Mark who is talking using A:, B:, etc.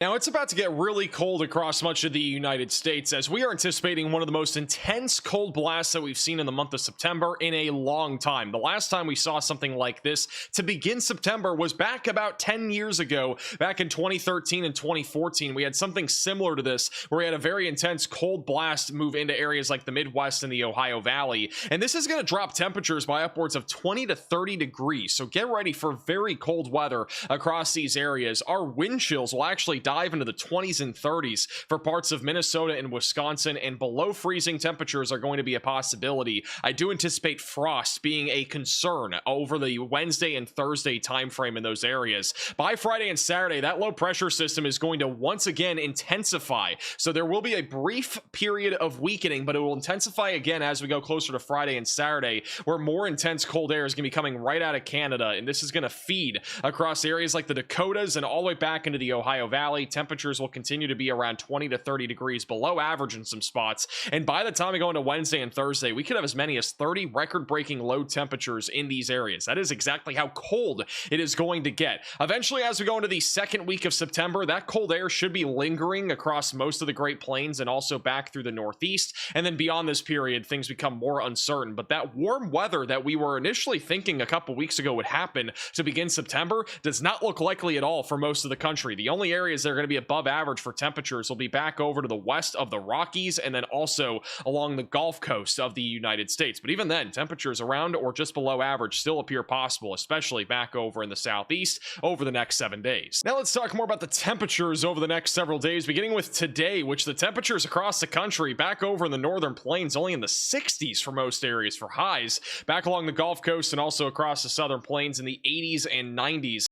A: Now, it's about to get really cold across much of the United States as we are anticipating one of the most intense cold blasts that we've seen in the month of September in a long time. The last time we saw something like this to begin September was back about 10 years ago, back in 2013 and 2014. We had something similar to this where we had a very intense cold blast move into areas like the Midwest and the Ohio Valley. And this is going to drop temperatures by upwards of 20 to 30 degrees. So get ready for very cold weather across these areas. Our wind chills will actually dive into the 20s and 30s for parts of Minnesota and Wisconsin, and below freezing temperatures are going to be a possibility. I do anticipate frost being a concern over the Wednesday and Thursday timeframe in those areas. By Friday and Saturday, that low pressure system is going to once again intensify. So there will be a brief period of weakening, but it will intensify again as we go closer to Friday and Saturday, where more intense cold air is going to be coming right out of Canada, and this is going to feed across areas like the Dakotas and all the way back into the Ohio Valley. Temperatures will continue to be around 20 to 30 degrees below average in some spots, and by the time we go into Wednesday and Thursday, we could have as many as 30 record-breaking low temperatures in these areas. That is exactly how cold it is going to get. Eventually, as we go into the second week of September, that cold air should be lingering across most of the Great Plains and also back through the Northeast, and then beyond this period, things become more uncertain. But that warm weather that we were initially thinking a couple weeks ago would happen to begin September does not look likely at all for most of the country. The only areas that are going to be above average for temperatures will be back over to the west of the Rockies and then also along the Gulf Coast of the United States. But even then, temperatures around or just below average still appear possible, especially back over in the southeast over the next 7 days. Now let's talk more about the temperatures over the next several days, beginning with today, which the temperatures across the country back over in the northern plains only in the 60s for most areas for highs, back along the Gulf Coast and also across the southern plains in the 80s and 90s.